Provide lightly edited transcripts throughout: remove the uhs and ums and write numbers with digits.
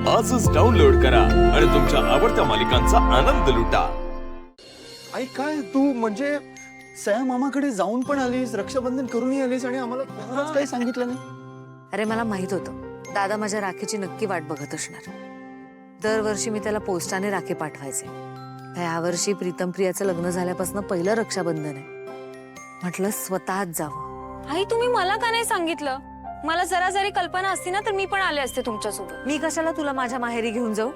आजच डाउनलोड करा आणि तुमच्या आवडत्या मालिकांचा आनंद लुटा। आई काय तू म्हणजे सया मामाकडे जाऊन पण आलीस, रक्षाबंधन करूनही आलीस आणि आम्हाला कोणालाच काही सांगितलं नाही? अरे मला माहित होतं दादा माझ्या राखीची नक्की वाट बघत असणार। दरवर्षी मी त्याला पोस्टाने राखी पाठवायचे। यावर्षी प्रीतम प्रियाचं लग्न झाल्यापासून पहिलं रक्षाबंधन आहे। म्हटलं स्वतःच जावं। आई तुम्ही मला का नाही सांगितलं? मला जरा जरी कल्पना असती ना तर मी पण आले असते तुमच्यासोबत। मी कशाला तुला माझ्या माहेरी घेऊन जाऊ?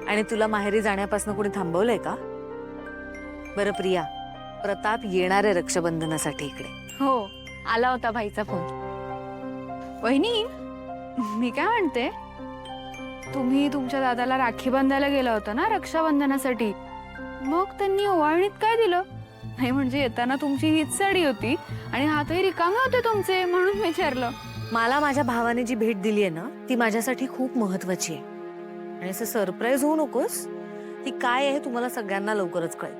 आणि तुला माहेरी जाण्यापासून कोणी थांबवलंय का? बरं प्रिया, प्रताप येणार आहे रक्षाबंधनासाठी इकडे। हो, आला होता भाईचा फोन। वहिनी, मी काय म्हणते, तुम्ही तुमच्या दादाला राखी बांधायला गेला होता ना रक्षाबंधनासाठी, मग त्यांनी ओवाळणीत काय दिलं? नाही म्हणजे येताना तुमची हीच साडी होती आणि हातही रिकामे होते तुमचे, म्हणून विचारलं। मला माझ्या भावाने जी भेट दिली आहे ना ती माझ्यासाठी खूप महत्वाची आहे आणि असं सरप्राईज होऊ नकोस। ती काय आहे तुम्हाला सगळ्यांना लवकरच कळेल।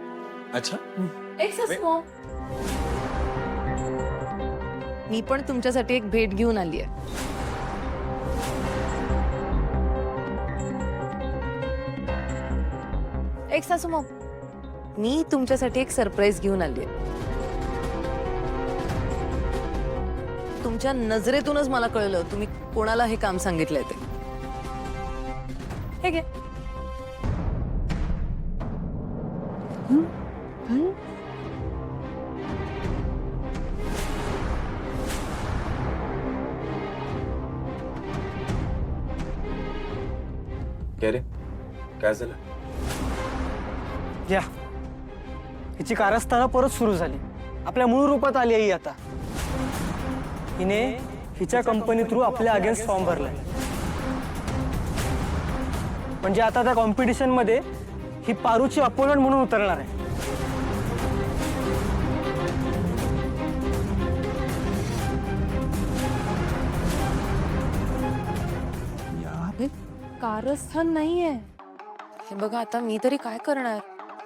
अच्छा, मी पण तुमच्यासाठी एक भेट घेऊन आली आहे। एक सासू मग मी तुमच्यासाठी एक सरप्राईज घेऊन आली आहे। तुमच्या नजरेतूनच मला कळलं तुम्ही कोणाला हे काम सांगितलंय ते। हे घे। काय रे, काय झालं? या हिची कारस्थानं परत सुरू झाली, आपल्या मूळ रूपात आली आहे आता। हिने हिच्या कंपनी थ्रू आपल्या अगेन्स्ट फॉर्म भरलाय, म्हणजे आता त्या कॉम्पिटिशन मध्ये ही पारूची अपोनंट म्हणून उतरणार आहे। कारस्थान नाहीये हे बघा। आता मी तरी काय करणार?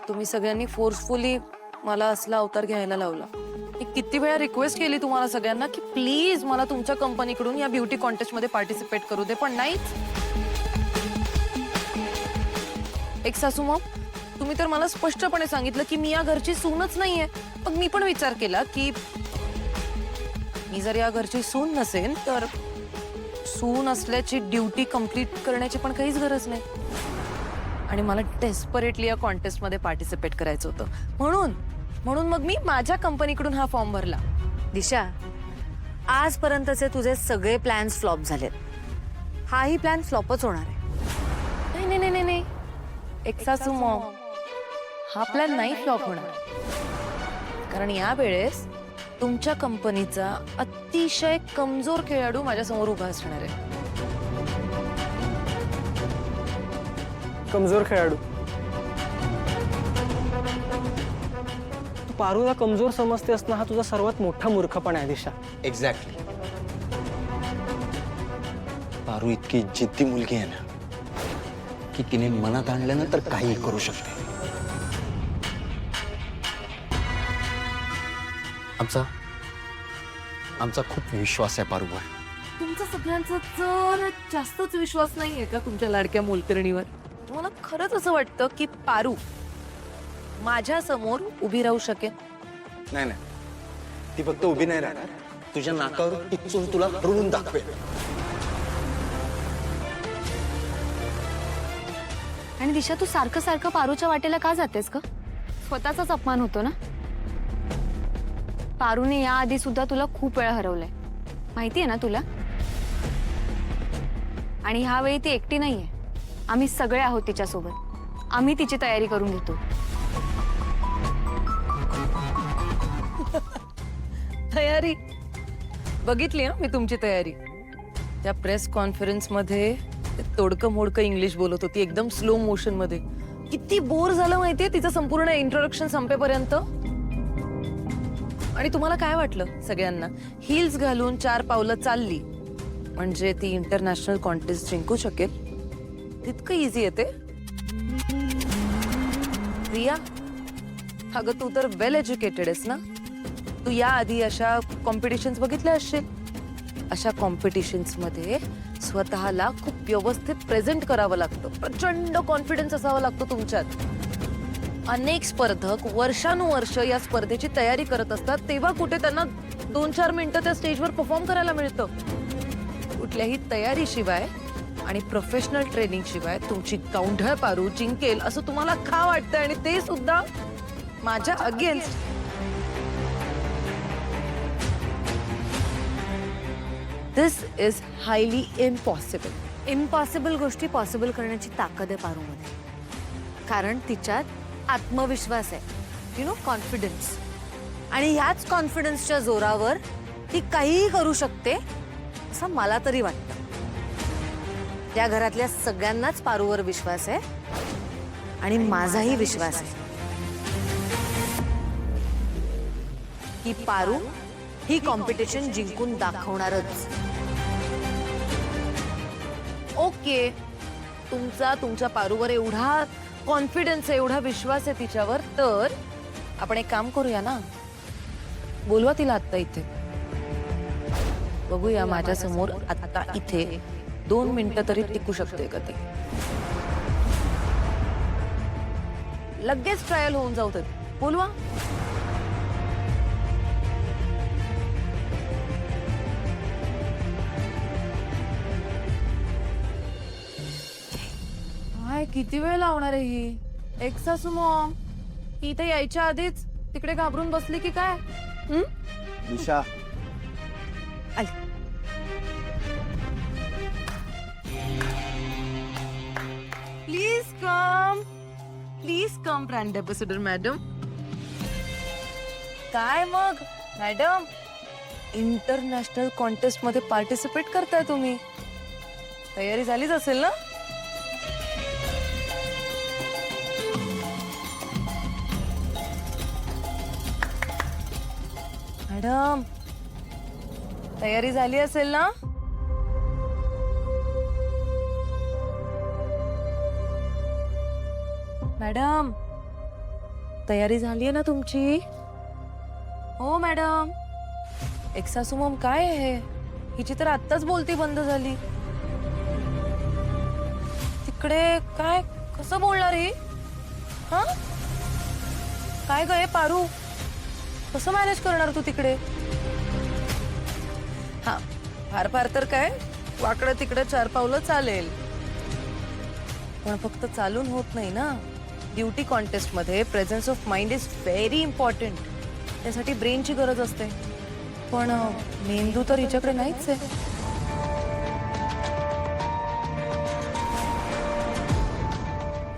तुम्ही सगळ्यांनी फोर्सफुली मला असला अवतार घ्यायला लावला। मी किती वेळा रिक्वेस्ट केली तुम्हाला सगळ्यांना की प्लीज मला तुमच्या कंपनीकडून या ब्युटी कॉन्टेस्ट मध्ये पार्टिसिपेट करू दे, पण नाहीच। एक सासू मॉम, तुम्ही तर मला स्पष्टपणे सांगितलं की मी या घरची सूनच नाहीये। मग मी पण विचार केला की मी जर या घरची सून नसेन तर सून असल्याची ड्युटी कंप्लीट करण्याची पण काहीच गरज नाही। आणि मला डेस्परेटली या कॉन्टेस्ट मध्ये पार्टिसिपेट करायचं होतं, म्हणून मग मी माझ्या कंपनीकडून हा फॉर्म भरला। दिशा, आजपर्यंतचे तुझे सगळे प्लॅन्स फ्लॉप झालेत, हाही प्लॅन फ्लॉपच होणार आहे। नाही नाही नाही नाही, एक सासू मॉम, हा प्लॅन नाही फ्लॉप होणार, कारण या वेळेस तुमच्या कंपनीचा अतिशय कमजोर खेळाडू माझ्या समोर उभा असणार आहे। कमजोर खेळाडू? तू पारूला कमजोर समजते असणं हा तुझा सर्वात मोठा मूर्खपणा आहे दिशा। एक्झॅक्टली। पारू इतकी जिद्दी मुलगी आहे ना की तिने मनात आणलं ना तर काही करू शकते। आमचा खूप विश्वास आहे पारूवर। तुमचा सगळ्यांचा जरा जास्तच विश्वास नाहीये का तुमच्या लाडक्या मोलकरणीवर? तुम्हाला खरंच असं वाटतं की पारू माझ्या समोर उभी राहू शकेल? नाही नाही, ती फक्त उभी नाही राहणार, तुझ्या नाकावर टिचून तुला हरवून दाखवेल। आणि दिशा, तू सारखं सारखं पारूच्या वाटेला का जातेस का? स्वतःचाच अपमान होतो ना। पारूने याआधी सुद्धा तुला खूप वेळा हरवलंय, माहितीये ना तुला? आणि ह्यावेळी ती एकटी नाहीये, आम्ही सगळे आहोत तिच्यासोबत। आम्ही तिची तयारी करून घेतो। तयारी बघितली ना मी तुमची तयारी। त्या प्रेस कॉन्फरन्स मध्ये तोडकं मोडकं इंग्लिश बोलत होती, एकदम स्लो मोशन मध्ये। किती बोर झालं माहितीये तिचं संपूर्ण इंट्रोडक्शन संपेपर्यंत। आणि तुम्हाला काय वाटलं सगळ्यांना, हिल्स घालून 4 पावलं चालली म्हणजे ती इंटरनॅशनल कॉन्टेस्ट जिंकू शकेल? तितकं इझी आहे ते? प्रिया, अगं तू तर वेल एज्युकेटेड आहेस ना, तू या आधी अशा कॉम्पिटिशन्स बघितल्या असशील। अशा कॉम्पिटिशन्स मध्ये स्वतःला खूप व्यवस्थित प्रेझेंट करावं लागतं. प्रचंड कॉन्फिडन्स असावा लागतो तुमच्यात. अनेक स्पर्धक वर्षानुवर्ष या स्पर्धेची तयारी करत असतात, तेव्हा कुठे त्यांना 2-4 मिनिटं त्या स्टेजवर परफॉर्म करायला मिळतं. कुठल्याही तयारीशिवाय आणि प्रोफेशनल ट्रेनिंग शिवाय तुमची गावंढळ पारू जिंकेल असं तुम्हाला का वाटतं, आणि ते सुद्धा माझ्या against. This is highly impossible. Impossible गोष्टी पॉसिबल करण्याची ताकद आहे पारूमध्ये. कारण तिच्यात आत्मविश्वास आहे, यु नो, कॉन्फिडन्स. आणि ह्याच कॉन्फिडन्सच्या जोरावर ती काहीही करू शकते असं मला तरी वाटतं. त्या घरातल्या सगळ्यांनाच पारूवर विश्वास आहे आणि माझाही विश्वास आहे की पारू ही कॉम्पिटिशन जिंकून दाखवणारच. ओके, तुमच्या पारूवर एवढा कॉन्फिडन्स आहे, एवढा विश्वास आहे तिच्यावर, तर आपण एक काम करूया ना, बोलवा तिला आत्ता इथे. बघूया माझ्या समोर आत्ता इथे 2 मिनिटं तरी टिकू शकते का ते. लगेच ट्रायल होऊन जाऊ तर. बोलवा. काय किती वेळ लावणार आहे ही? एक सासू मॉम, ही इथे यायच्या आधीच तिकडे घाबरून बसली की काय? Nisha, please come brand ambassador madam. काय मग मॅडम, इंटरनॅशनल कॉन्टेस्ट मध्ये पार्टिसिपेट करताय तुम्ही? तयारी झालीच असेल ना? मॅडम, तयारी झाली असेल ना? मॅडम, तयारी झाली आहे ना तुमची? हो मॅडम. एक सासू मॉम, काय आहे हिची तर आत्ताच बोलती बंद झाली. तिकडे काय कसं बोलणार ही? हा, काय गं पारू, कसं मॅनेज करणार तू तिकडे? हा, फार फार तर काय वाकडं तिकडे 4 पावलं चालेल, पण फक्त चालून होत नाही ना. ब्युटी कॉन्टेस्ट मध्ये presence of mind is very important. त्यासाठी ब्रेनची गरज असते, पण मेंदू तर हिच्याकडे नाहीच आहे.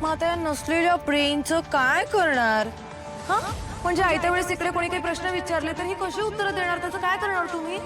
मग आता या नसलेल्या ब्रेनचं काय करणार? हा, म्हणजे आयत्या वेळेस इकडे कोणी काही प्रश्न विचारले तर ही कशी उत्तर देणार? त्याचं काय करणार तुम्ही?